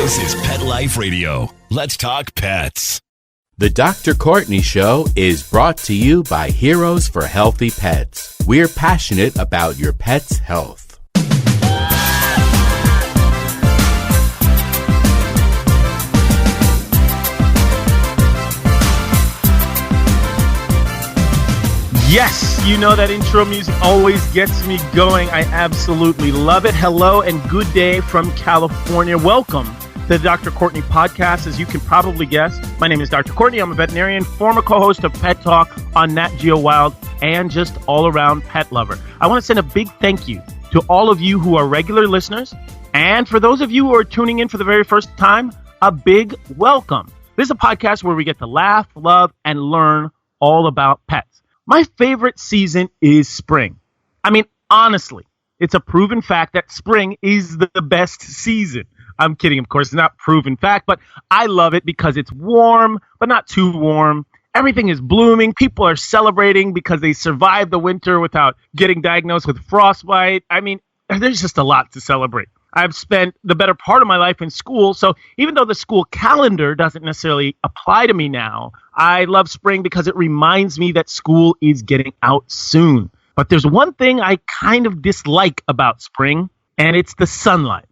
This is Pet Life Radio. Let's talk pets. The Dr. Courtney Show is brought to you by Heroes for Healthy Pets. We're passionate about your pet's health. Yes, you know that intro music always gets me going. I absolutely love it. Hello and good day from California. Welcome to the Dr. Courtney podcast. As you can probably guess, my name is Dr. Courtney. I'm a veterinarian, former co-host of Pet Talk on Nat Geo Wild, and just all-around pet lover. I want to send a big thank you to all of you who are regular listeners, and for those of you who are tuning in for the very first time, a big welcome. This is a podcast where we get to laugh, love, and learn all about pets. My favorite season is spring. I mean, honestly, it's a proven fact that spring is the best season. I'm kidding, of course, it's not proven fact, but I love it because it's warm, but not too warm. Everything is blooming. People are celebrating because they survived the winter without getting diagnosed with frostbite. I mean, there's just a lot to celebrate. I've spent the better part of my life in school, so even though the school calendar doesn't necessarily apply to me now, I love spring because it reminds me that school is getting out soon. But there's one thing I kind of dislike about spring, and it's the sunlight.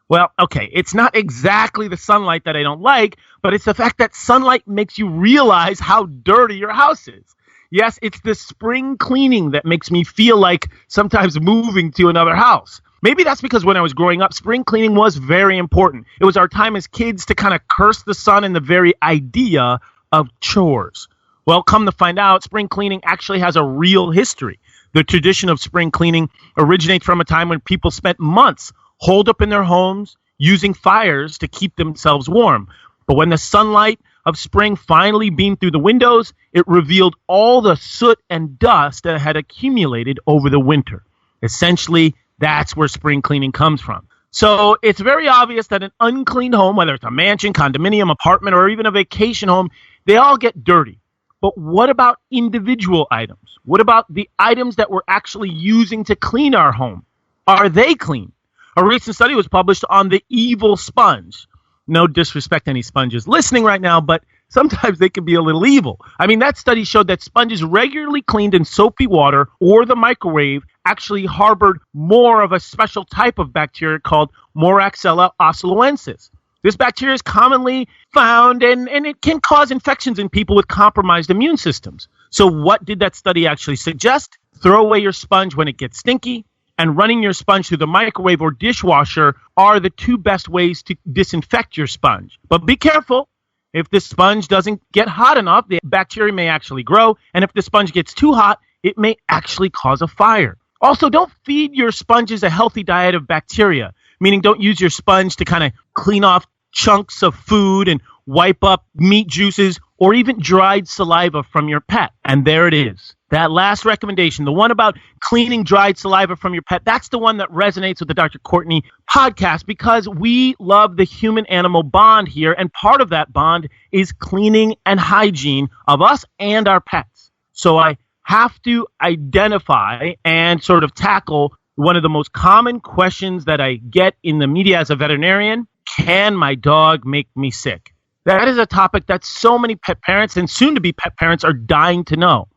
Well, okay, it's not exactly the sunlight that I don't like, but it's the fact that sunlight makes you realize how dirty your house is. Yes, it's the spring cleaning that makes me feel like sometimes moving to another house. Maybe that's because when I was growing up, spring cleaning was very important. It was our time as kids to kind of curse the sun and the very idea of chores. Well, come to find out, spring cleaning actually has a real history. The tradition of spring cleaning originates from a time when people spent months holed up in their homes using fires to keep themselves warm. But when the sunlight of spring finally beamed through the windows, it revealed all the soot and dust that had accumulated over the winter. Essentially, that's where spring cleaning comes from. So it's very obvious that an uncleaned home, whether it's a mansion, condominium, apartment, or even a vacation home, they all get dirty. But what about individual items? What about the items that we're actually using to clean our home? Are they clean? A recent study was published on the evil sponge. No disrespect to any sponges listening right now, but sometimes they can be a little evil. I mean, that study showed that sponges regularly cleaned in soapy water or the microwave actually harbored more of a special type of bacteria called Moraxella oscilloensis. This bacteria is commonly found and it can cause infections in people with compromised immune systems. So what did that study actually suggest? Throw away your sponge when it gets stinky, and running your sponge through the microwave or dishwasher are the two best ways to disinfect your sponge. But be careful. If the sponge doesn't get hot enough, the bacteria may actually grow. And if the sponge gets too hot, it may actually cause a fire. Also, don't feed your sponges a healthy diet of bacteria, meaning don't use your sponge to kind of clean off chunks of food and wipe up meat juices or even dried saliva from your pet. And there it is. That last recommendation, the one about cleaning dried saliva from your pet, that's the one that resonates with the Dr. Courtney podcast because we love the human-animal bond here, and part of that bond is cleaning and hygiene of us and our pets. So I have to identify and sort of tackle one of the most common questions that I get in the media as a veterinarian: can my dog make me sick? That is a topic that so many pet parents and soon-to-be pet parents are dying to know.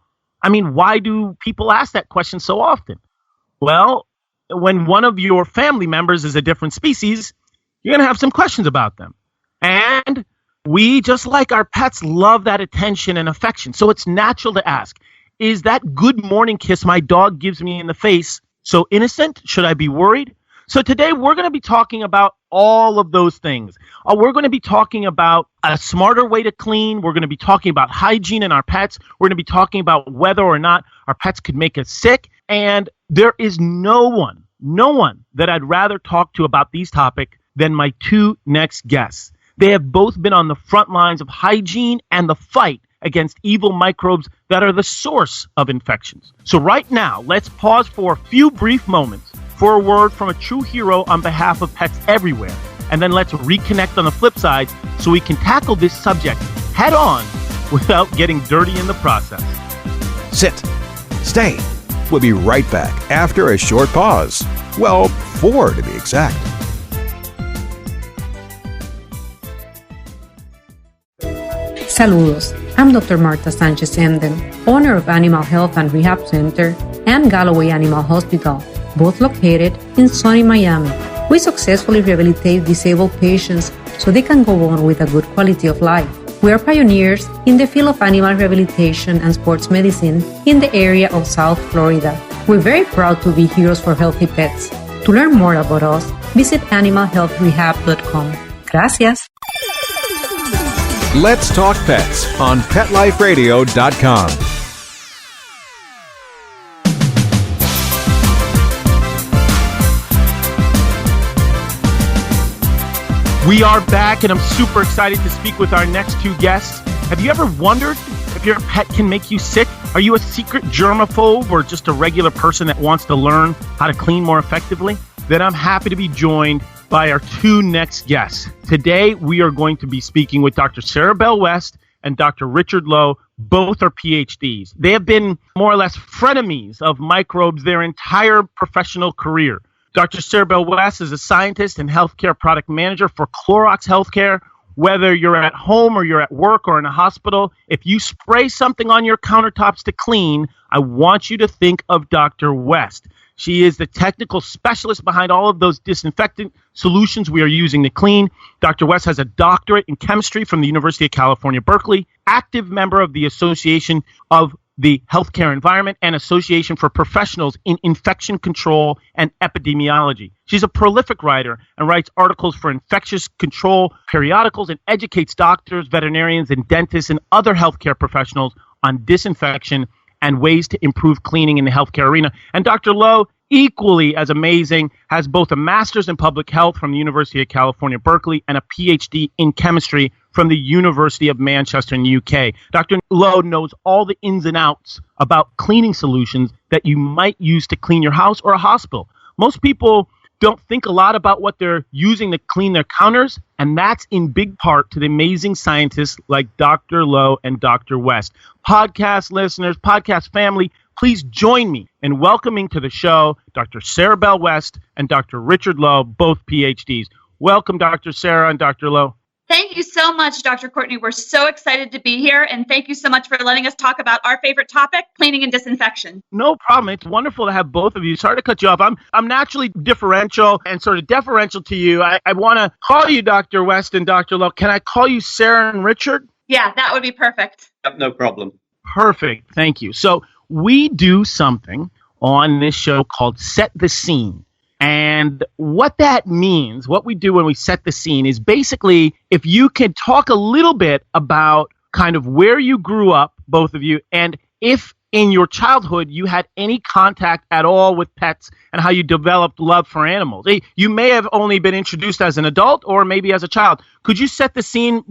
I mean, why do people ask that question so often? Well, when one of your family members is a different species, you're going to have some questions about them. And we, just like our pets, love that attention and affection. So it's natural to ask, is that good morning kiss my dog gives me in the face so innocent? Should I be worried? So today we're going to be talking about all of those things. We're going to be talking about a smarter way to clean. We're going to be talking about hygiene in our pets. We're going to be talking about whether or not our pets could make us sick. And there is no one that I'd rather talk to about these topics than my two next guests. They have both been on the front lines of hygiene and the fight against evil microbes that are the source of infections. So right now, let's pause for a few brief moments for a word from a true hero on behalf of pets everywhere. And then let's reconnect on the flip side so we can tackle this subject head on without getting dirty in the process. Sit. Stay. We'll be right back after a short pause. Well, 4 to be exact. Saludos, I'm Dr. Marta Sanchez Emden, owner of Animal Health and Rehab Center and Galloway Animal Hospital, both located in sunny Miami. We successfully rehabilitate disabled patients so they can go on with a good quality of life. We are pioneers in the field of animal rehabilitation and sports medicine in the area of South Florida. We're very proud to be heroes for healthy pets. To learn more about us, visit animalhealthrehab.com. Gracias. Let's Talk Pets on PetLifeRadio.com. We are back, and I'm super excited to speak with our next two guests. Have you ever wondered if your pet can make you sick? Are you a secret germaphobe or just a regular person that wants to learn how to clean more effectively? Then I'm happy to be joined by our two next guests. Today, we are going to be speaking with Dr. Sarah Bell-West and Dr. Richard Lowe. Both are PhDs. They have been more or less frenemies of microbes their entire professional career. Dr. Sarah Bell-West is a scientist and healthcare product manager for Clorox Healthcare. Whether you're at home or you're at work or in a hospital, if you spray something on your countertops to clean, I want you to think of Dr. West. She is the technical specialist behind all of those disinfectant solutions we are using to clean. Dr. West has a doctorate in chemistry from the University of California, Berkeley, active member of the Association of the Healthcare Environment and Association for Professionals in Infection Control and Epidemiology. She's a prolific writer and writes articles for infectious control periodicals and educates doctors, veterinarians, and dentists and other healthcare professionals on disinfection and ways to improve cleaning in the healthcare arena. And Dr. Lowe, equally as amazing, has both a master's in public health from the University of California, Berkeley, and a PhD in chemistry from the University of Manchester in the UK. Dr. Lowe knows all the ins and outs about cleaning solutions that you might use to clean your house or a hospital. Most people don't think a lot about what they're using to clean their counters, and that's in big part to the amazing scientists like Dr. Lowe and Dr. West. Podcast listeners, podcast family, please join me in welcoming to the show Dr. Sarah Bell-West and Dr. Richard Lowe, both PhDs. Welcome, Dr. Sarah and Dr. Lowe. Thank you so much, Dr. Courtney. We're so excited to be here, and thank you so much for letting us talk about our favorite topic, cleaning and disinfection. No problem. It's wonderful to have both of you. Sorry to cut you off. I'm naturally differential and sort of deferential to you. I want to call you Dr. West and Dr. Lowe. Can I call you Sarah and Richard? Yeah, that would be perfect. No problem. Perfect. Thank you. So we do something on this show called Set the Scene. And what that means, what we do when we set the scene is basically if you can talk a little bit about kind of where you grew up, both of you, and if in your childhood you had any contact at all with pets and how you developed love for animals. You may have only been introduced as an adult or maybe as a child. Could you set the scene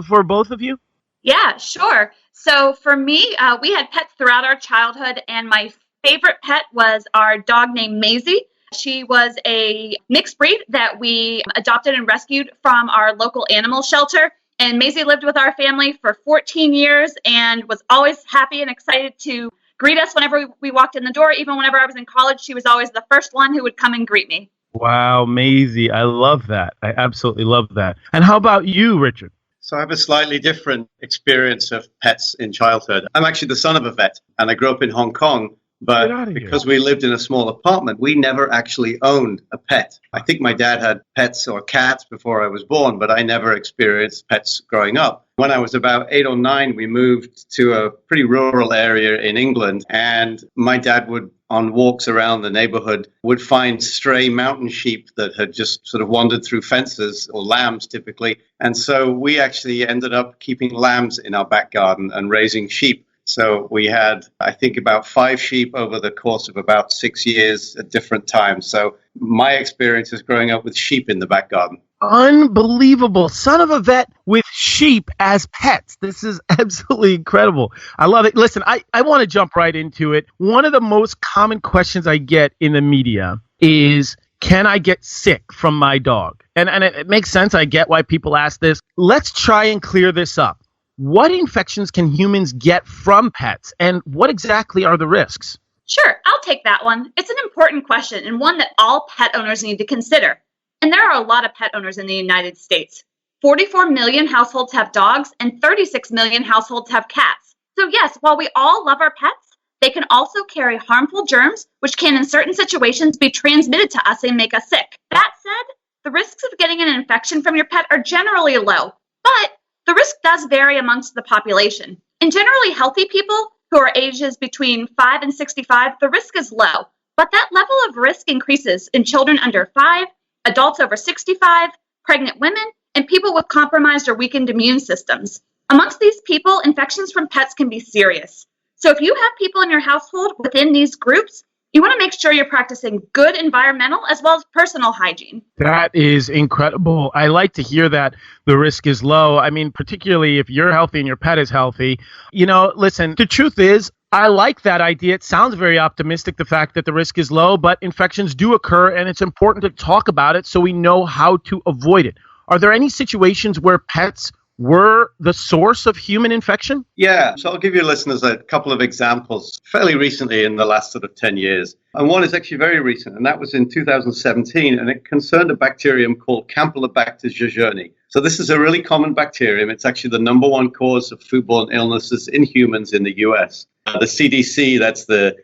for both of you? Yeah, sure. So for me, we had pets throughout our childhood, and my favorite pet was our dog named Maisie. She was a mixed breed that we adopted and rescued from our local animal shelter. And Maisie lived with our family for 14 years and was always happy and excited to greet us whenever we walked in the door. Even whenever I was in college, she was always the first one who would come and greet me. Wow, Maisie. I love that. I absolutely love that. And how about you, Richard? So I have a slightly different experience of pets in childhood. I'm actually the son of a vet, and I grew up in Hong Kong. But because we lived in a small apartment, we never actually owned a pet. I think my dad had pets or cats before I was born, but I never experienced pets growing up. When I was about 8 or 9, we moved to a pretty rural area in England, and my dad would, on walks around the neighborhood, would find stray mountain sheep that had just sort of wandered through fences, or lambs typically. And so we actually ended up keeping lambs in our back garden and raising sheep. So we had, I think, about 5 sheep over the course of about 6 years at different times. So my experience is growing up with sheep in the back garden. Unbelievable. Son of a vet with sheep as pets. This is absolutely incredible. I love it. Listen, I want to jump right into it. One of the most common questions I get in the media is, can I get sick from my dog? And it makes sense. I get why people ask this. Let's try and clear this up. What infections can humans get from pets, and what exactly are the risks? Sure, I'll take that one. It's an important question and one that all pet owners need to consider. And there are a lot of pet owners in the United States. 44 million households have dogs, and 36 million households have cats. So yes, while we all love our pets, they can also carry harmful germs, which can in certain situations be transmitted to us and make us sick. That said, the risks of getting an infection from your pet are generally low, but the risk does vary amongst the population. In generally healthy people who are ages between 5 and 65, the risk is low, but that level of risk increases in children under 5, adults over 65, pregnant women, and people with compromised or weakened immune systems. Amongst these people, infections from pets can be serious. So if you have people in your household within these groups, you want to make sure you're practicing good environmental as well as personal hygiene. That is incredible. I like to hear that the risk is low. I mean, particularly if you're healthy and your pet is healthy. Listen, the truth is, I like that idea. It sounds very optimistic, the fact that the risk is low, but infections do occur, and it's important to talk about it so we know how to avoid it. Are there any situations where pets were the source of human infection? Yeah, so I'll give your listeners a couple of examples fairly recently in the last sort of 10 years. And one is actually very recent, and that was in 2017, and it concerned a bacterium called Campylobacter jejuni. So this is a really common bacterium. It's actually the number one cause of foodborne illnesses in humans in the U.S. The CDC, that's the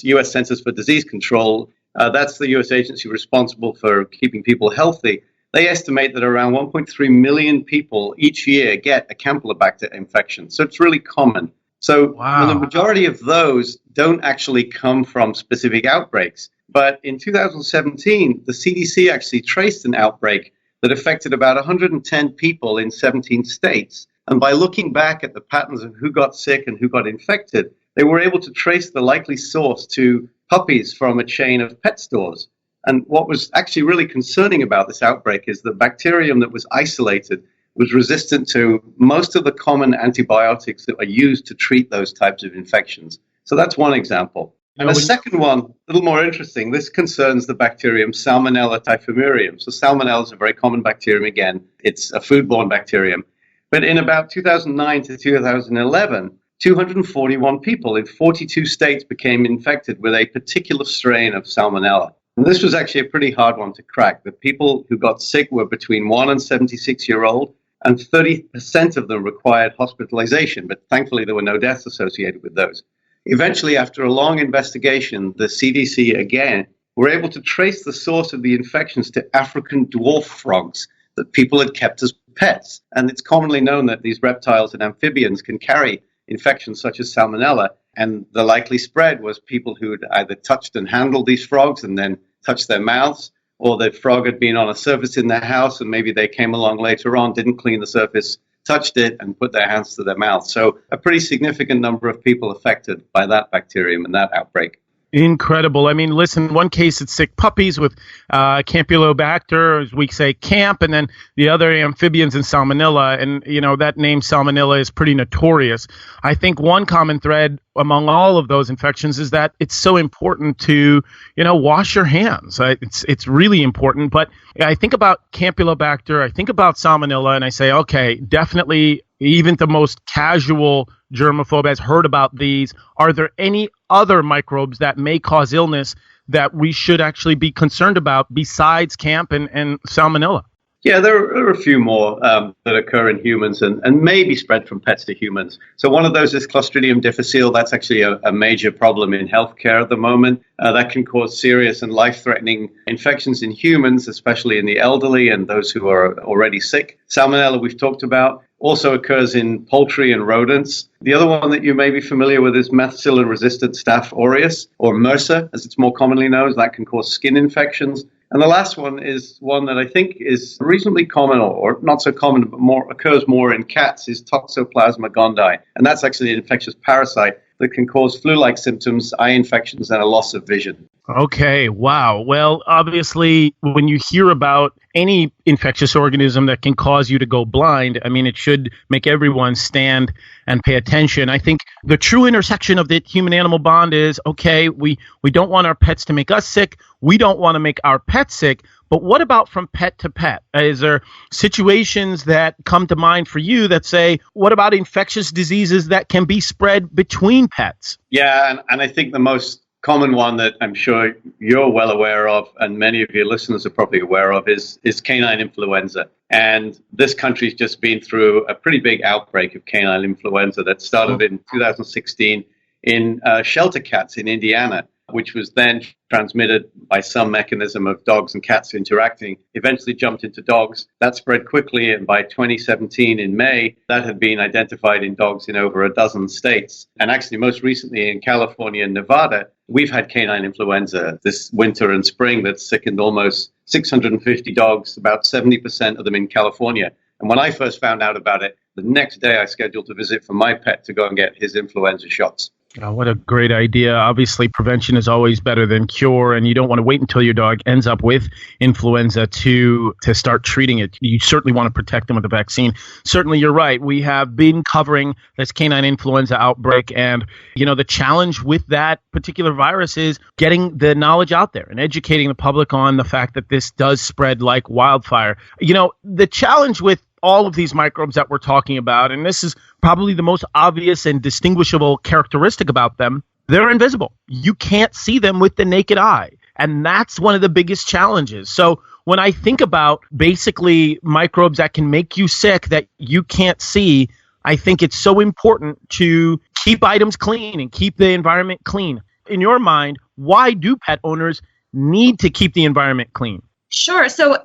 U.S. Centers for Disease Control, that's the U.S. agency responsible for keeping people healthy. They estimate that around 1.3 million people each year get a Campylobacter infection. So it's really common. So the majority of those don't actually come from specific outbreaks. But in 2017, the CDC actually traced an outbreak that affected about 110 people in 17 states. And by looking back at the patterns of who got sick and who got infected, they were able to trace the likely source to puppies from a chain of pet stores. And what was actually really concerning about this outbreak is the bacterium that was isolated was resistant to most of the common antibiotics that are used to treat those types of infections. So that's one example. And the second one, a little more interesting, this concerns the bacterium Salmonella typhimurium. So Salmonella is a very common bacterium again. It's a foodborne bacterium. But in about 2009 to 2011, 241 people in 42 states became infected with a particular strain of Salmonella. And this was actually a pretty hard one to crack. The people who got sick were between 1 and 76-year-old, and 30% of them required hospitalization, but thankfully there were no deaths associated with those. Eventually, after a long investigation, the CDC again were able to trace the source of the infections to African dwarf frogs that people had kept as pets. And it's commonly known that these reptiles and amphibians can carry infections such as Salmonella, and the likely spread was people who had either touched and handled these frogs and then touched their mouths, or the frog had been on a surface in their house and maybe they came along later on, didn't clean the surface, touched it, and put their hands to their mouth. So a pretty significant number of people affected by that bacterium and that outbreak. Incredible. I mean, listen, one case it's sick puppies with Campylobacter, as we say, camp, and then the other amphibians and Salmonella. And, that name Salmonella is pretty notorious. I think one common thread among all of those infections is that it's so important to, wash your hands. It's really important. But I think about Campylobacter, I think about Salmonella, and I say, okay, definitely even the most casual germaphobe has heard about these. Are there any other microbes that may cause illness that we should actually be concerned about besides camp and Salmonella? Yeah, there are a few more that occur in humans and may be spread from pets to humans. So one of those is Clostridium difficile. That's actually a major problem in healthcare at the moment. That can cause serious and life-threatening infections in humans, especially in the elderly and those who are already sick. Salmonella we've talked about. Also occurs in poultry and rodents. The other one that you may be familiar with is methicillin-resistant Staph aureus, or MRSA, as it's more commonly known. That can cause skin infections. And the last one is one that I think is reasonably common, or not so common, but occurs more in cats, is Toxoplasma gondii. And that's actually an infectious parasite that can cause flu-like symptoms, eye infections, and a loss of vision. Okay, wow. Well, obviously, when you hear about any infectious organism that can cause you to go blind, I mean, it should make everyone stand and pay attention. I think the true intersection of the human-animal bond is, okay, we don't want our pets to make us sick. We don't want to make our pets sick. But what about from pet to pet? Is there situations that come to mind for you that say, what about infectious diseases that can be spread between pets? Yeah, and I think the most common one that I'm sure you're well aware of, and many of your listeners are probably aware of, is canine influenza. And this country's just been through a pretty big outbreak of canine influenza that started in 2016 in shelter cats in Indiana, which was then transmitted by some mechanism of dogs and cats interacting, eventually jumped into dogs. That spread quickly, and by 2017 in May, that had been identified in dogs in over a dozen states. And actually, most recently in California and Nevada, we've had canine influenza this winter and spring that's sickened almost 650 dogs, about 70% of them in California. And when I first found out about it, the next day I scheduled a visit for my pet to go and get his influenza shots. Oh, what a great idea. Obviously, prevention is always better than cure, and you don't want to wait until your dog ends up with influenza to start treating it. You certainly want to protect them with a vaccine. Certainly, you're right. We have been covering this canine influenza outbreak, and, the challenge with that particular virus is getting the knowledge out there and educating the public on the fact that this does spread like wildfire. The challenge with all of these microbes that we're talking about, and this is probably the most obvious and distinguishable characteristic about them, they're invisible. You can't see them with the naked eye. And that's one of the biggest challenges. So when I think about basically microbes that can make you sick that you can't see, I think it's so important to keep items clean and keep the environment clean. In your mind, why do pet owners need to keep the environment clean? Sure. So,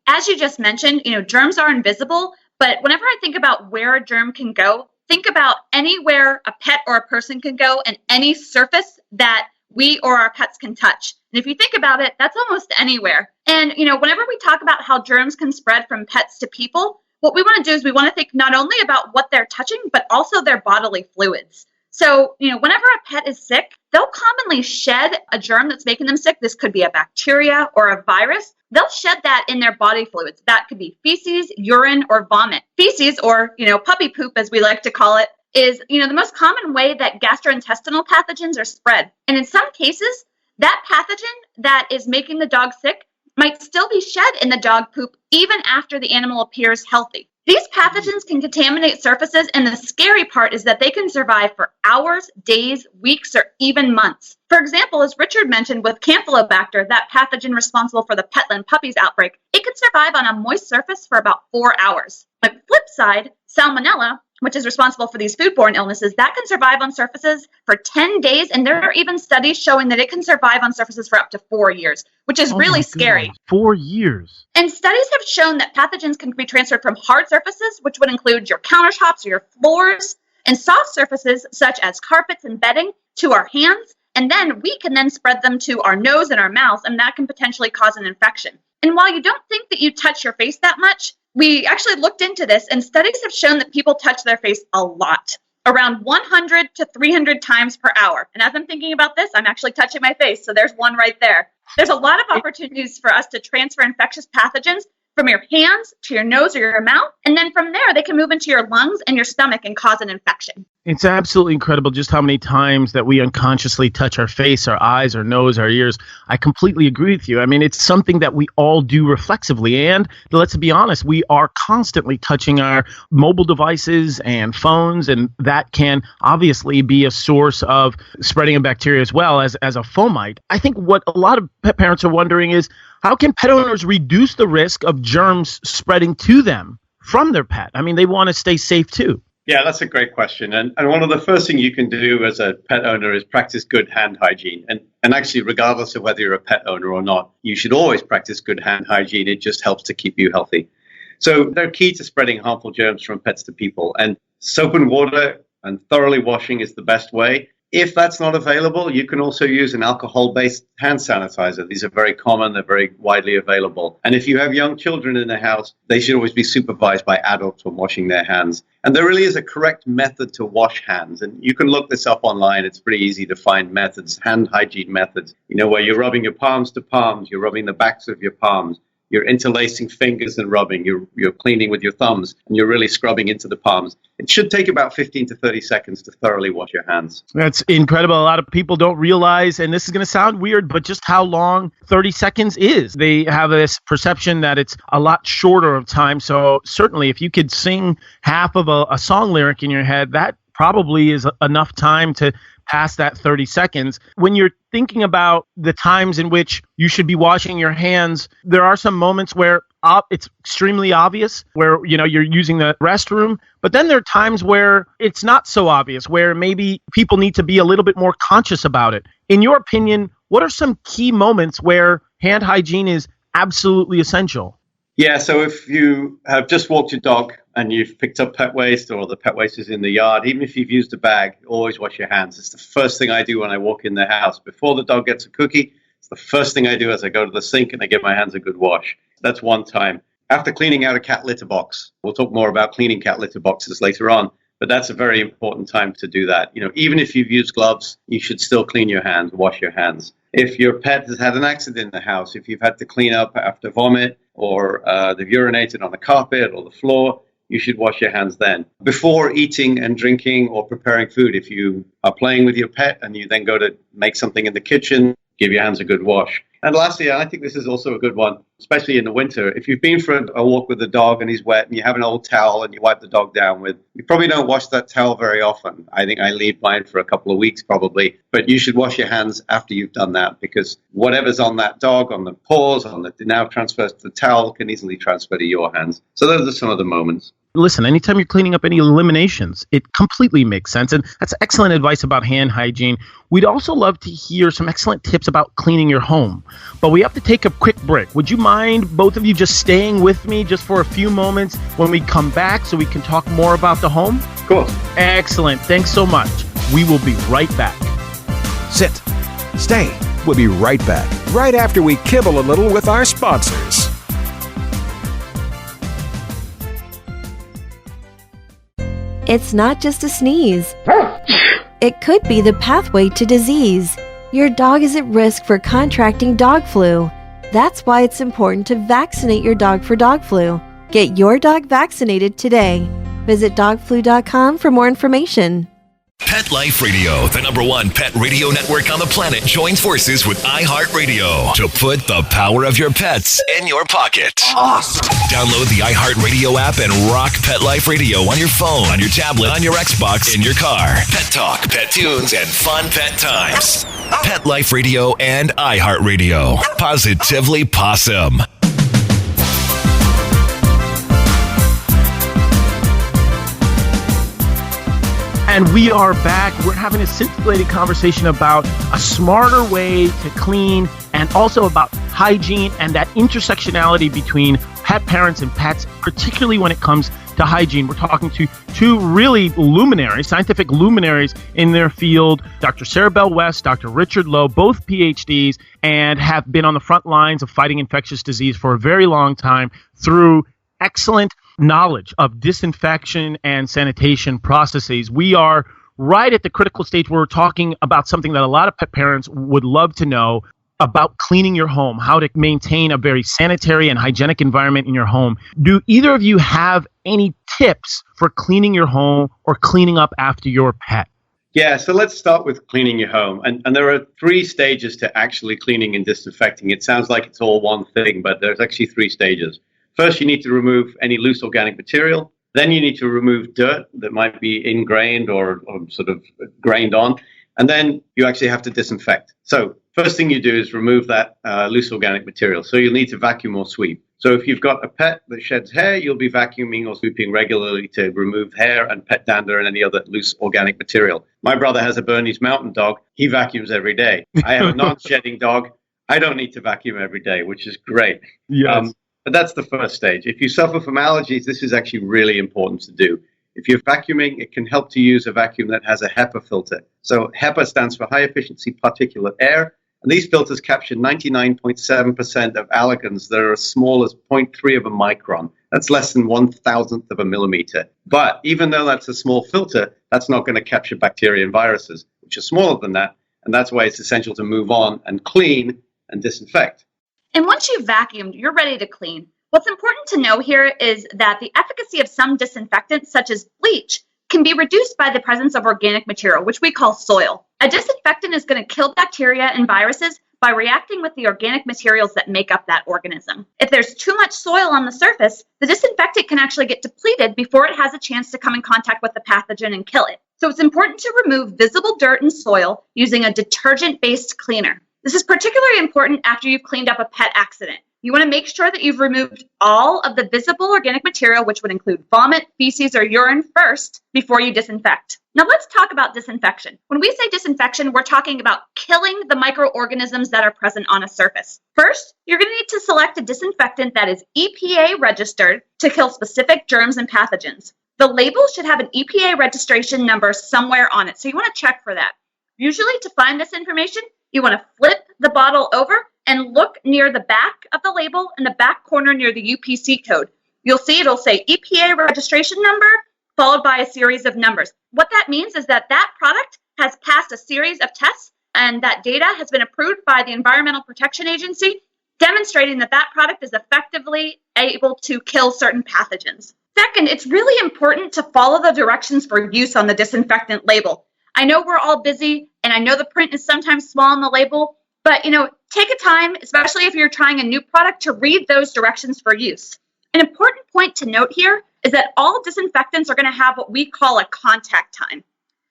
as you just mentioned, germs are invisible, but whenever I think about where a germ can go, think about anywhere a pet or a person can go and any surface that we or our pets can touch. And if you think about it, that's almost anywhere. And, whenever we talk about how germs can spread from pets to people, what we want to do is we want to think not only about what they're touching, but also their bodily fluids. So, whenever a pet is sick, they'll commonly shed a germ that's making them sick. This could be a bacteria or a virus. They'll shed that in their body fluids. That could be feces, urine, or vomit. Feces, or, puppy poop, as we like to call it, is, the most common way that gastrointestinal pathogens are spread. And in some cases, that pathogen that is making the dog sick might still be shed in the dog poop even after the animal appears healthy. These pathogens can contaminate surfaces, and the scary part is that they can survive for hours, days, weeks, or even months. For example, as Richard mentioned with Campylobacter, that pathogen responsible for the Petland puppies outbreak, it can survive on a moist surface for about 4 hours. On the flip side, Salmonella, which is responsible for these foodborne illnesses, that can survive on surfaces for 10 days, and there are even studies showing that it can survive on surfaces for up to 4 years, which is really scary. 4 years. And studies have shown that pathogens can be transferred from hard surfaces, which would include your countertops or your floors, and soft surfaces, such as carpets and bedding, to our hands, and then we can then spread them to our nose and our mouth, and that can potentially cause an infection. And while you don't think that you touch your face that much, we actually looked into this, and studies have shown that people touch their face a lot, around 100 to 300 times per hour. And as I'm thinking about this, I'm actually touching my face, so there's one right there. There's a lot of opportunities for us to transfer infectious pathogens from your hands to your nose or your mouth, and then from there, they can move into your lungs and your stomach and cause an infection. It's absolutely incredible just how many times that we unconsciously touch our face, our eyes, our nose, our ears. I completely agree with you. I mean, it's something that we all do reflexively. And let's be honest, we are constantly touching our mobile devices and phones, and that can obviously be a source of spreading of bacteria as well as a fomite. I think what a lot of pet parents are wondering is, how can pet owners reduce the risk of germs spreading to them from their pet? I mean, they want to stay safe too. Yeah, that's a great question. And one of the first things you can do as a pet owner is practice good hand hygiene. And actually, regardless of whether you're a pet owner or not, you should always practice good hand hygiene. It just helps to keep you healthy. So they're key to spreading harmful germs from pets to people. And soap and water and thoroughly washing is the best way. If that's not available, you can also use an alcohol-based hand sanitizer. These are very common. They're very widely available. And if you have young children in the house, they should always be supervised by adults when washing their hands. And there really is a correct method to wash hands. And you can look this up online. It's pretty easy to find methods, hand hygiene methods, where you're rubbing your palms to palms, you're rubbing the backs of your palms, you're interlacing fingers and rubbing, you're cleaning with your thumbs, and you're really scrubbing into the palms. It should take about 15 to 30 seconds to thoroughly wash your hands. That's incredible. A lot of people don't realize, and this is going to sound weird, but just how long 30 seconds is. They have this perception that it's a lot shorter of time. So certainly if you could sing half of a song lyric in your head, that probably is enough time to past that 30 seconds. When you're thinking about the times in which you should be washing your hands, there are some moments where it's extremely obvious, where you're using the restroom, but then there are times where it's not so obvious, where maybe people need to be a little bit more conscious about it. In your opinion, what are some key moments where hand hygiene is absolutely essential? Yeah, so if you have just walked your dog and you've picked up pet waste, or the pet waste is in the yard, even if you've used a bag, always wash your hands. It's the first thing I do when I walk in the house. Before the dog gets a cookie, it's the first thing I do as I go to the sink and I give my hands a good wash. That's one time. After cleaning out a cat litter box, we'll talk more about cleaning cat litter boxes later on, but that's a very important time to do that. Even if you've used gloves, you should still clean your hands, wash your hands. If your pet has had an accident in the house, if you've had to clean up after vomit, or they've urinated on the carpet or the floor, you should wash your hands then. Before eating and drinking or preparing food, if you are playing with your pet and you then go to make something in the kitchen, give your hands a good wash. And lastly, I think this is also a good one, especially in the winter. If you've been for a walk with the dog and he's wet and you have an old towel and you wipe the dog down with, you probably don't wash that towel very often. I think I leave mine for a couple of weeks probably, but you should wash your hands after you've done that, because whatever's on that dog, on the paws, now transfers to the towel, can easily transfer to your hands. So those are some of the moments. Listen, anytime you're cleaning up any eliminations, it completely makes sense. And that's excellent advice about hand hygiene. We'd also love to hear some excellent tips about cleaning your home. But we have to take a quick break. Would you mind, both of you, just staying with me just for a few moments when we come back so we can talk more about the home? Of course. Excellent. Thanks so much. We will be right back. Sit. Stay. We'll be right back, right after we kibble a little with our sponsors. It's not just a sneeze. It could be the pathway to disease. Your dog is at risk for contracting dog flu. That's why it's important to vaccinate your dog for dog flu. Get your dog vaccinated today. Visit dogflu.com for more information. Pet Life Radio, the #1 pet radio network on the planet, joins forces with iHeartRadio to put the power of your pets in your pocket. Awesome. Download the iHeartRadio app and rock Pet Life Radio on your phone, on your tablet, on your Xbox, in your car. Pet talk, pet tunes, and fun pet times. Pet Life Radio and iHeartRadio. Positively Possum. And we are back. We're having a scintillating conversation about a smarter way to clean, and also about hygiene and that intersectionality between pet parents and pets, particularly when it comes to hygiene. We're talking to two really luminaries, scientific luminaries in their field, Dr. Sarah Bell-West, Dr. Richard Lowe, both PhDs, and have been on the front lines of fighting infectious disease for a very long time through excellent knowledge of disinfection and sanitation processes. We are right at the critical stage where we're talking about something that a lot of pet parents would love to know about: cleaning your home, how to maintain a very sanitary and hygienic environment in your home. Do either of you have any tips for cleaning your home or cleaning up after your pet? Yeah, so let's start with cleaning your home. And there are 3 stages to actually cleaning and disinfecting. It sounds like it's all one thing, but there's actually 3 stages. First, you need to remove any loose organic material. Then you need to remove dirt that might be ingrained or sort of grained on. And then you actually have to disinfect. So first thing you do is remove that loose organic material. So you'll need to vacuum or sweep. So if you've got a pet that sheds hair, you'll be vacuuming or sweeping regularly to remove hair and pet dander and any other loose organic material. My brother has a Bernese Mountain Dog. He vacuums every day. I have a non-shedding dog. I don't need to vacuum every day, which is great. Yes. But that's the first stage. If you suffer from allergies, this is actually really important to do. If you're vacuuming, it can help to use a vacuum that has a HEPA filter. So HEPA stands for high efficiency particulate air. And these filters capture 99.7% of allergens that are as small as 0.3 of a micron. That's less than 1,000th of a millimeter. But even though that's a small filter, that's not going to capture bacteria and viruses, which are smaller than that. And that's why it's essential to move on and clean and disinfect. And once you've vacuumed, you're ready to clean. What's important to know here is that the efficacy of some disinfectants, such as bleach, can be reduced by the presence of organic material, which we call soil. A disinfectant is going to kill bacteria and viruses by reacting with the organic materials that make up that organism. If there's too much soil on the surface, the disinfectant can actually get depleted before it has a chance to come in contact with the pathogen and kill it. So it's important to remove visible dirt and soil using a detergent-based cleaner. This is particularly important after you've cleaned up a pet accident. You want to make sure that you've removed all of the visible organic material, which would include vomit, feces, or urine first before you disinfect. Now let's talk about disinfection. When we say disinfection, we're talking about killing the microorganisms that are present on a surface. First, you're going to need to select a disinfectant that is EPA registered to kill specific germs and pathogens. The label should have an EPA registration number somewhere on it, so you want to check for that. Usually, to find this information, you want to flip the bottle over and look near the back of the label in the back corner near the UPC code. You'll see it'll say EPA registration number followed by a series of numbers. What that means is that that product has passed a series of tests and that data has been approved by the Environmental Protection Agency, demonstrating that that product is effectively able to kill certain pathogens. Second, it's really important to follow the directions for use on the disinfectant label. I know we're all busy and I know the print is sometimes small on the label, but take a time, especially if you're trying a new product, to read those directions for use. An important point to note here is that all disinfectants are going to have what we call a contact time.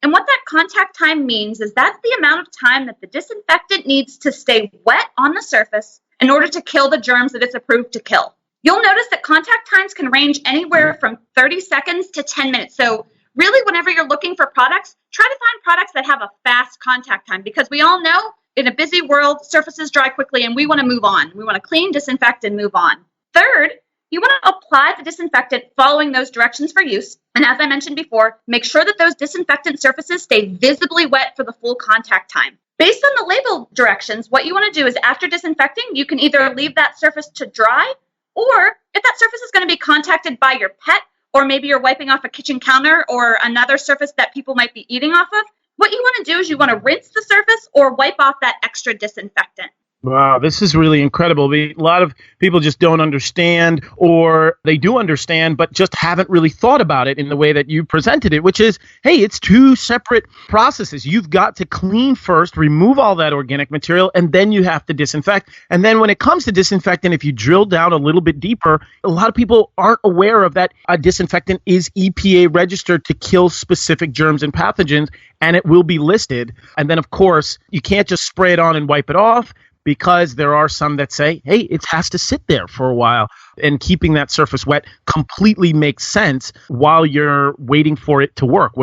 And what that contact time means is that's the amount of time that the disinfectant needs to stay wet on the surface in order to kill the germs that it's approved to kill. You'll notice that contact times can range anywhere from 30 seconds to 10 minutes. So really, whenever you're looking for products, try to find products that have a fast contact time, because we all know in a busy world, surfaces dry quickly and we want to move on. We want to clean, disinfect, and move on. Third, you want to apply the disinfectant following those directions for use. And as I mentioned before, make sure that those disinfectant surfaces stay visibly wet for the full contact time. Based on the label directions, what you want to do is after disinfecting, you can either leave that surface to dry, or if that surface is going to be contacted by your pet, or maybe you're wiping off a kitchen counter or another surface that people might be eating off of, what you want to do is you want to rinse the surface or wipe off that extra disinfectant. Wow, this is really incredible. A lot of people just don't understand, or they do understand, but just haven't really thought about it in the way that you presented it, which is, hey, it's two separate processes. You've got to clean first, remove all that organic material, and then you have to disinfect. And then when it comes to disinfectant, if you drill down a little bit deeper, a lot of people aren't aware of that. A disinfectant is EPA registered to kill specific germs and pathogens, and it will be listed. And then, of course, you can't just spray it on and wipe it off, because there are some that say, hey, it has to sit there for a while, and keeping that surface wet completely makes sense while you're waiting for it to work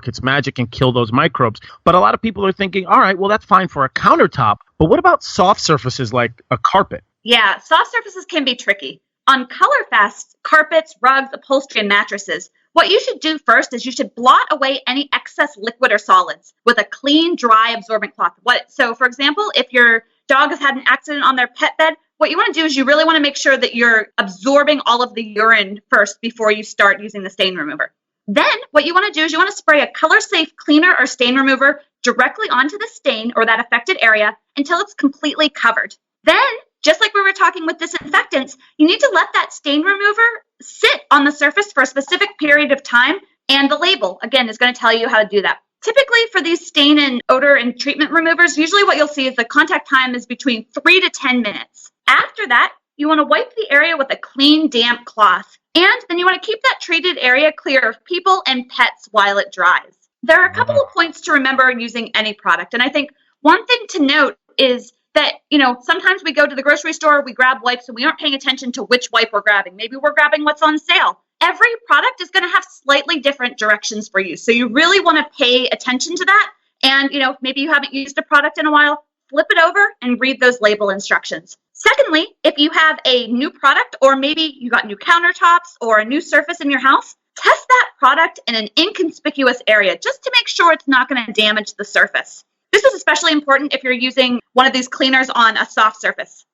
its magic and kill those microbes. But a lot of people are thinking, all right, well, that's fine for a countertop, but what about soft surfaces like a carpet? Yeah, soft surfaces can be tricky. On ColorFast carpets, rugs, upholstery, and mattresses, what you should do first is you should blot away any excess liquid or solids with a clean, dry, absorbent cloth. So, for example, if your dog has had an accident on their pet bed, what you want to do is you really want to make sure that you're absorbing all of the urine first before you start using the stain remover. Then what you want to do is you want to spray a color-safe cleaner or stain remover directly onto the stain or that affected area until it's completely covered. Then, just like we were talking with disinfectants, you need to let that stain remover sit on the surface for a specific period of time, and the label, again, is going to tell you how to do that. Typically, for these stain and odor and treatment removers, usually what you'll see is the contact time is between 3 to 10 minutes. After that, you want to wipe the area with a clean, damp cloth, and then you want to keep that treated area clear of people and pets while it dries. There are a couple of points to remember using any product, and I think one thing to note is that, sometimes we go to the grocery store, we grab wipes, and we aren't paying attention to which wipe we're grabbing. Maybe we're grabbing what's on sale. Every product is going to have slightly different directions for use. So you really want to pay attention to that. And, maybe you haven't used a product in a while, flip it over and read those label instructions. Secondly, if you have a new product, or maybe you got new countertops or a new surface in your house, test that product in an inconspicuous area just to make sure it's not going to damage the surface. This is especially important if you're using one of these cleaners on a soft surface.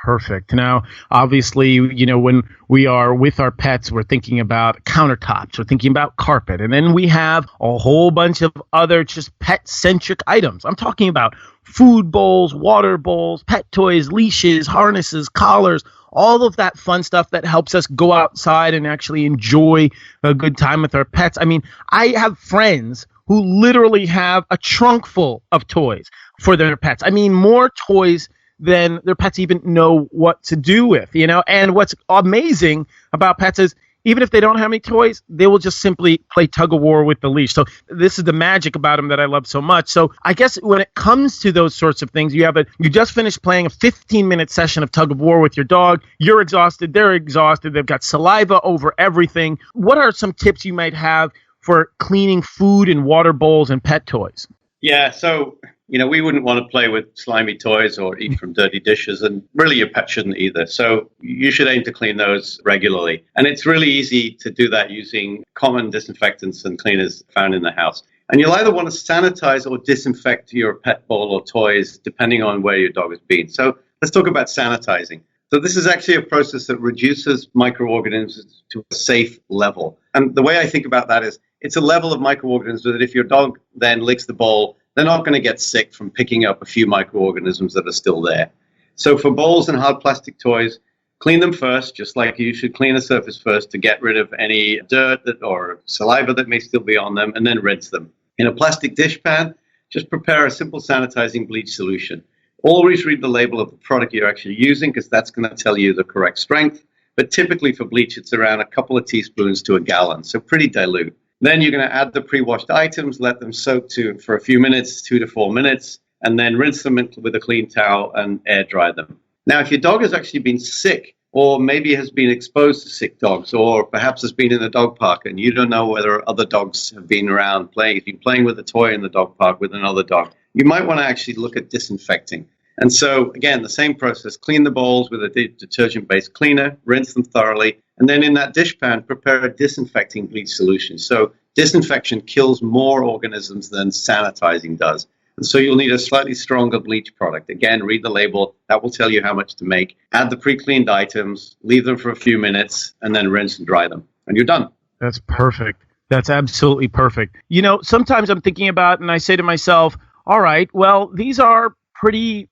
Perfect. Now, obviously, when we are with our pets, we're thinking about countertops, we're thinking about carpet, and then we have a whole bunch of other just pet-centric items. I'm talking about food bowls, water bowls, pet toys, leashes, harnesses, collars, all of that fun stuff that helps us go outside and actually enjoy a good time with our pets. I mean, I have friends who literally have a trunk full of toys for their pets. I mean, more toys than their pets even know what to do with, And what's amazing about pets is even if they don't have any toys, they will just simply play tug of war with the leash. So this is the magic about them that I love so much. So I guess when it comes to those sorts of things, you just finished playing a 15-minute session of tug of war with your dog. You're exhausted. They're exhausted. They've got saliva over everything. What are some tips you might have for cleaning food and water bowls and pet toys? Yeah, so, we wouldn't want to play with slimy toys or eat from dirty dishes, and really your pet shouldn't either. So you should aim to clean those regularly. And it's really easy to do that using common disinfectants and cleaners found in the house. And you'll either want to sanitize or disinfect your pet bowl or toys, depending on where your dog has been. So let's talk about sanitizing. So this is actually a process that reduces microorganisms to a safe level. And the way I think about that is it's a level of microorganisms that if your dog then licks the bowl, they're not going to get sick from picking up a few microorganisms that are still there. So for bowls and hard plastic toys, clean them first, just like you should clean a surface first to get rid of any dirt or saliva that may still be on them, and then rinse them. In a plastic dishpan, just prepare a simple sanitizing bleach solution. Always read the label of the product you're actually using, because that's going to tell you the correct strength. But typically for bleach, it's around a couple of teaspoons to a gallon, so pretty dilute. Then you're going to add the pre-washed items, let them soak for a few minutes, 2 to 4 minutes, and then rinse them with a clean towel and air dry them. Now, if your dog has actually been sick, or maybe has been exposed to sick dogs, or perhaps has been in the dog park and you don't know whether other dogs have been around playing, if you're playing with a toy in the dog park with another dog, you might want to actually look at disinfecting. And so, again, the same process, clean the bowls with a detergent-based cleaner, rinse them thoroughly, and then in that dishpan, prepare a disinfecting bleach solution. So disinfection kills more organisms than sanitizing does. And so you'll need a slightly stronger bleach product. Again, read the label. That will tell you how much to make. Add the pre-cleaned items, leave them for a few minutes, and then rinse and dry them. And you're done. That's perfect. That's absolutely perfect. Sometimes I'm thinking about, and I say to myself, all right, well, these are pretty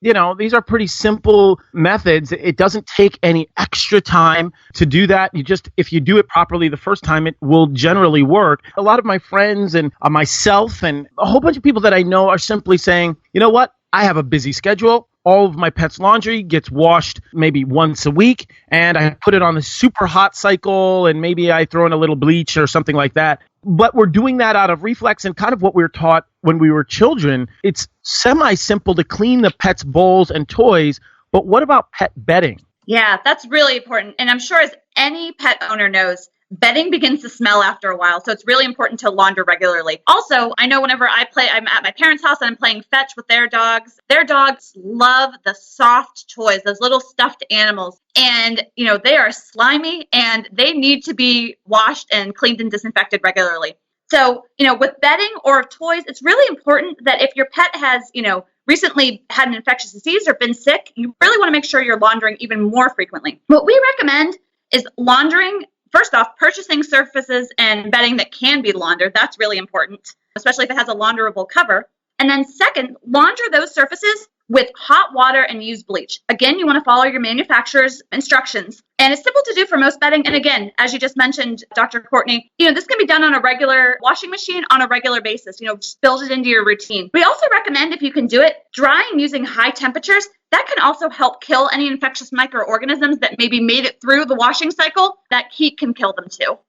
simple methods. It doesn't take any extra time to do that. If you do it properly the first time, it will generally work. A lot of my friends and myself and a whole bunch of people that I know are simply saying, you know what? I have a busy schedule. All of my pet's laundry gets washed maybe once a week, and I put it on the super hot cycle, and maybe I throw in a little bleach or something like that. But we're doing that out of reflex and kind of what we were taught when we were children. It's semi-simple to clean the pet's bowls and toys, but what about pet bedding? Yeah, that's really important. And I'm sure as any pet owner knows, bedding begins to smell after a while, so it's really important to launder regularly. Also, I know whenever I'm at my parents' house and I'm playing fetch with their dogs love the soft toys, those little stuffed animals. And, they are slimy and they need to be washed and cleaned and disinfected regularly. So, with bedding or toys, it's really important that if your pet has, recently had an infectious disease or been sick, you really want to make sure you're laundering even more frequently. What we recommend is laundering. First off, purchasing surfaces and bedding that can be laundered. That's really important, especially if it has a launderable cover. And then second, launder those surfaces with hot water and use bleach. Again, you want to follow your manufacturer's instructions. And it's simple to do for most bedding. And again, as you just mentioned, Dr. Courtney, this can be done on a regular washing machine on a regular basis. Just build it into your routine. We also recommend, if you can do it, drying using high temperatures. That can also help kill any infectious microorganisms that maybe made it through the washing cycle. That heat can kill them too.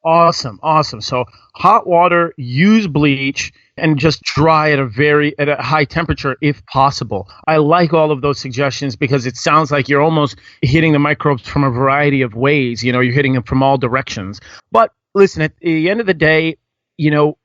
Awesome. So hot water, use bleach, and just dry at a high temperature if possible. I like all of those suggestions because it sounds like you're almost hitting the microbes from a variety of ways. You're hitting them from all directions. But listen, at the end of the day,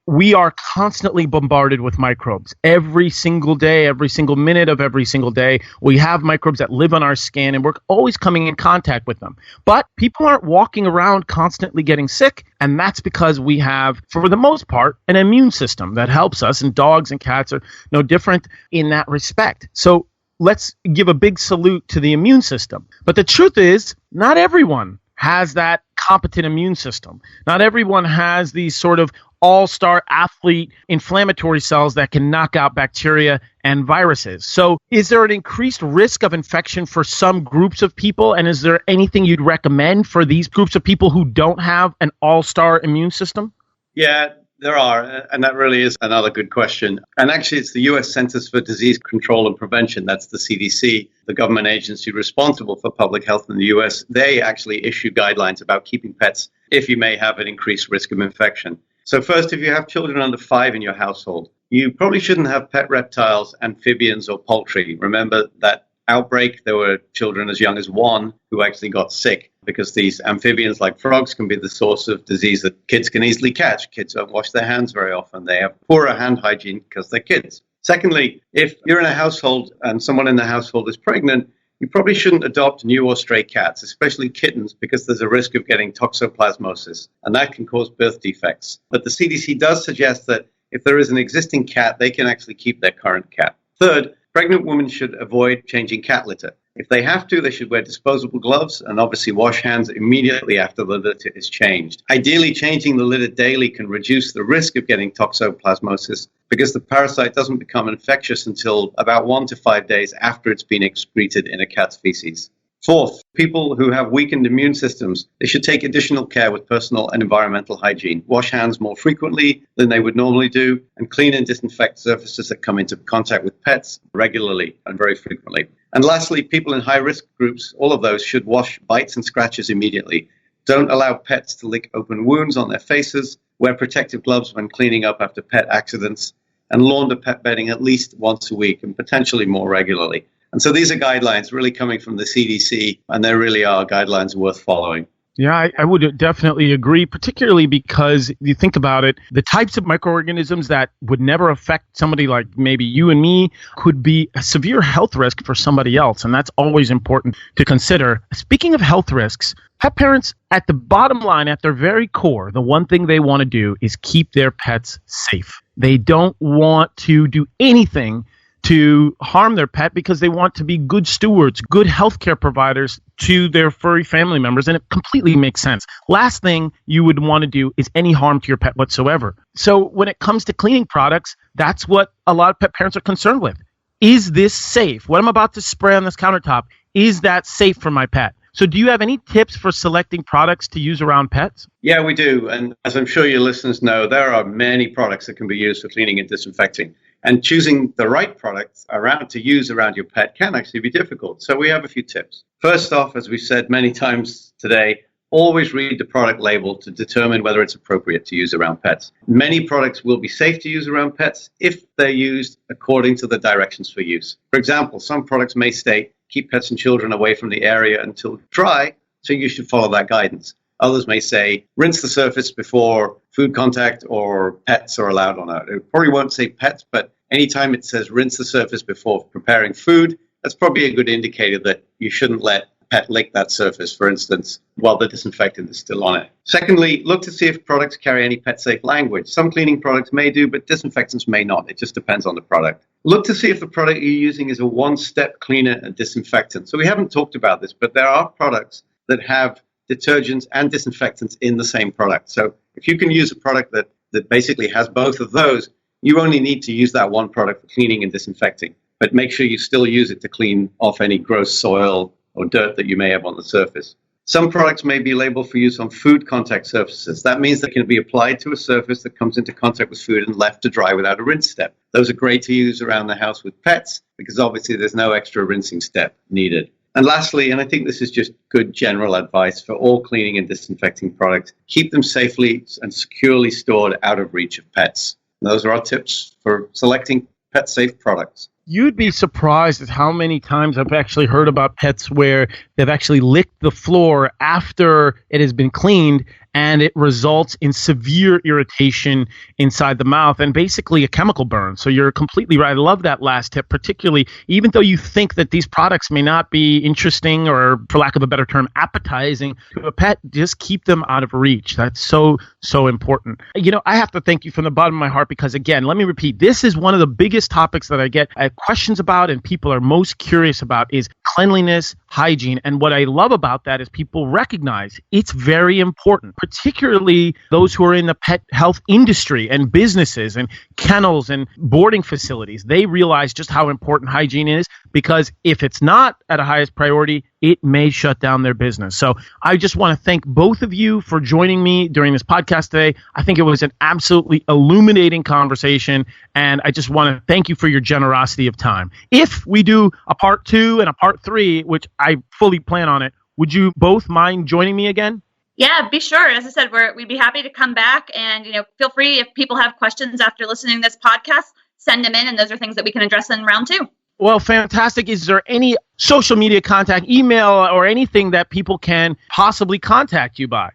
we are constantly bombarded with microbes every single day, every single minute of every single day. We have microbes that live on our skin and we're always coming in contact with them. But people aren't walking around constantly getting sick. And that's because we have, for the most part, an immune system that helps us. And dogs and cats are no different in that respect. So let's give a big salute to the immune system. But the truth is, not everyone has that competent immune system. Not everyone has these sort of all-star athlete inflammatory cells that can knock out bacteria and viruses. So is there an increased risk of infection for some groups of people? And is there anything you'd recommend for these groups of people who don't have an all-star immune system? Yeah, there are. And that really is another good question. And actually, it's the U.S. Centers for Disease Control and Prevention, that's the CDC, the government agency responsible for public health in the US, they actually issue guidelines about keeping pets if you may have an increased risk of infection. So first, if you have children under 5 in your household, you probably shouldn't have pet reptiles, amphibians, or poultry. Remember that outbreak, there were children as young as 1 who actually got sick because these amphibians like frogs can be the source of disease that kids can easily catch. Kids don't wash their hands very often. They have poorer hand hygiene because they're kids. Secondly, if you're in a household and someone in the household is pregnant, you probably shouldn't adopt new or stray cats, especially kittens, because there's a risk of getting toxoplasmosis, and that can cause birth defects. But the CDC does suggest that if there is an existing cat, they can actually keep their current cat. Third, pregnant women should avoid changing cat litter. If they have to, they should wear disposable gloves and obviously wash hands immediately after the litter is changed. Ideally, changing the litter daily can reduce the risk of getting toxoplasmosis because the parasite doesn't become infectious until about 1 to 5 days after it's been excreted in a cat's feces. Fourth, people who have weakened immune systems, they should take additional care with personal and environmental hygiene. Wash hands more frequently than they would normally do, and clean and disinfect surfaces that come into contact with pets regularly and very frequently. And lastly, people in high-risk groups, all of those should wash bites and scratches immediately. Don't allow pets to lick open wounds on their faces, wear protective gloves when cleaning up after pet accidents, and launder pet bedding at least once a week and potentially more regularly. And so these are guidelines really coming from the CDC, and they really are guidelines worth following. Yeah, I would definitely agree, particularly because you think about it, the types of microorganisms that would never affect somebody like maybe you and me could be a severe health risk for somebody else. And that's always important to consider. Speaking of health risks, pet parents, at the bottom line, at their very core, the one thing they want to do is keep their pets safe. They don't want to do anything to harm their pet because they want to be good stewards, good healthcare providers to their furry family members, and it completely makes sense. Last thing you would want to do is any harm to your pet whatsoever. So when it comes to cleaning products, that's what a lot of pet parents are concerned with. Is this safe? What I'm about to spray on this countertop, is that safe for my pet? So do you have any tips for selecting products to use around pets? Yeah, we do. And as I'm sure your listeners know, there are many products that can be used for cleaning and disinfecting. And choosing the right products to use around your pet can actually be difficult. So we have a few tips. First off, as we've said many times today, always read the product label to determine whether it's appropriate to use around pets. Many products will be safe to use around pets if they're used according to the directions for use. For example, some products may state, keep pets and children away from the area until dry, so you should follow that guidance. Others may say, rinse the surface before food contact or pets are allowed on it. It probably won't say pets, but anytime it says rinse the surface before preparing food, that's probably a good indicator that you shouldn't let a pet lick that surface, for instance, while the disinfectant is still on it. Secondly, look to see if products carry any pet-safe language. Some cleaning products may do, but disinfectants may not. It just depends on the product. Look to see if the product you're using is a one-step cleaner and disinfectant. So we haven't talked about this, but there are products that have detergents and disinfectants in the same product. So if you can use a product that basically has both of those, you only need to use that one product for cleaning and disinfecting. But make sure you still use it to clean off any gross soil or dirt that you may have on the surface. Some products may be labeled for use on food contact surfaces. That means they can be applied to a surface that comes into contact with food and left to dry without a rinse step. Those are great to use around the house with pets because obviously there's no extra rinsing step needed. And lastly, and I think this is just good general advice for all cleaning and disinfecting products, keep them safely and securely stored out of reach of pets. And those are our tips for selecting pet-safe products. You'd be surprised at how many times I've actually heard about pets where they've actually licked the floor after it has been cleaned, and it results in severe irritation inside the mouth and basically a chemical burn. So you're completely right. I love that last tip, particularly even though you think that these products may not be interesting or, for lack of a better term, appetizing to a pet, just keep them out of reach. That's so important. You know, I have to thank you from the bottom of my heart because, again, let me repeat, this is one of the biggest topics that I have questions about and people are most curious about is cleanliness, hygiene. And what I love about that is people recognize it's very important, particularly those who are in the pet health industry and businesses and kennels and boarding facilities. They realize just how important hygiene is because if it's not at a highest priority, it may shut down their business. So I just want to thank both of you for joining me during this podcast today. I think it was an absolutely illuminating conversation, and I just want to thank you for your generosity of time. If we do a part 2 and a part 3, which I fully plan on it, would you both mind joining me again? Yeah, be sure. As I said, we'd be happy to come back, and feel free if people have questions after listening to this podcast, send them in, and those are things that we can address in round 2. Well, fantastic. Is there any social media contact, email, or anything that people can possibly contact you by?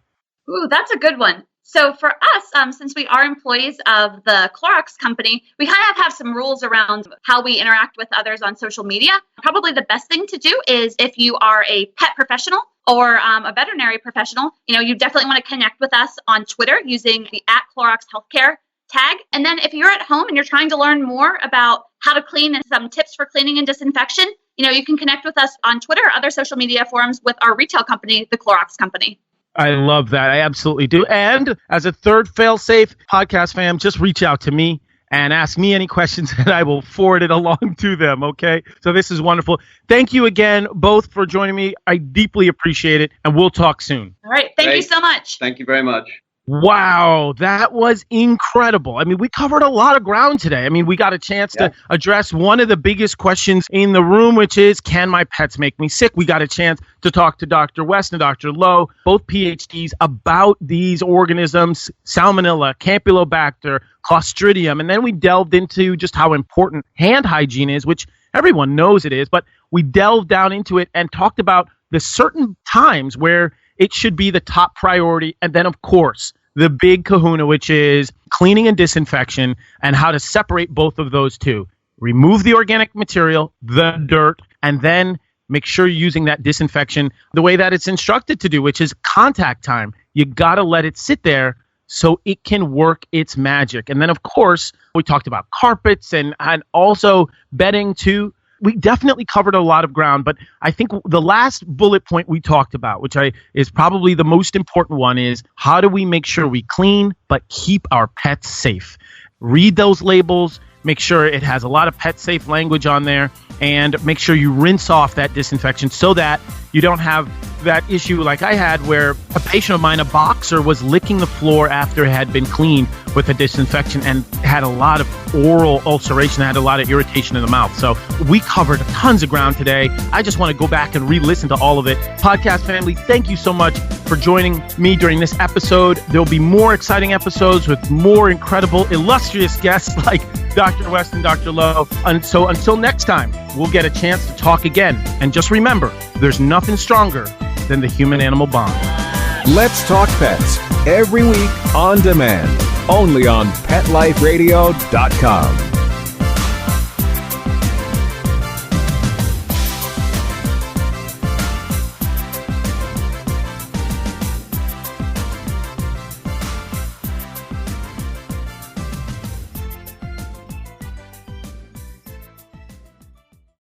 Ooh, that's a good one. So for us, since we are employees of the Clorox company, we kind of have some rules around how we interact with others on social media. Probably the best thing to do is if you are a pet professional or a veterinary professional, you definitely want to connect with us on Twitter using the @Clorox Healthcare tag. And then if you're at home and you're trying to learn more about how to clean and some tips for cleaning and disinfection, you can connect with us on Twitter or other social media forums with our retail company, the Clorox Company. I love that. I absolutely do. And as a third fail-safe podcast fam, just reach out to me and ask me any questions and I will forward it along to them, okay? So this is wonderful. Thank you again, both, for joining me. I deeply appreciate it, and we'll talk soon. All right. Thank you so much. Thank you very much. Wow, that was incredible. I mean, we covered a lot of ground today. I mean, we got a chance to address one of the biggest questions in the room, which is, can my pets make me sick? We got a chance to talk to Dr. West and Dr. Lowe, both PhDs, about these organisms, Salmonella, Campylobacter, Clostridium. And then we delved into just how important hand hygiene is, which everyone knows it is, but we delved down into it and talked about the certain times where it should be the top priority. And then, of course, the big kahuna, which is cleaning and disinfection, and how to separate both of those two. Remove the organic material, the dirt, and then make sure you're using that disinfection the way that it's instructed to do, which is contact time. You got to let it sit there so it can work its magic. And then, of course, we talked about carpets and also bedding too. We definitely covered a lot of ground, but I think the last bullet point we talked about, which is probably the most important one, is how do we make sure we clean but keep our pets safe? Read those labels, make sure it has a lot of pet safe language on there, and make sure you rinse off that disinfection so that you don't have that issue like I had where a patient of mine, a boxer, was licking the floor after it had been cleaned with a disinfection and had a lot of oral ulceration, had a lot of irritation in the mouth. So we covered tons of ground today. I just want to go back and re-listen to all of it. Podcast family, thank you so much for joining me during this episode. There'll be more exciting episodes with more incredible, illustrious guests like Dr. West and Dr. Lowe. And so until next time, we'll get a chance to talk again. And just remember, there's nothing stronger than the human-animal bond. Let's Talk Pets, every week on demand, only on PetLifeRadio.com.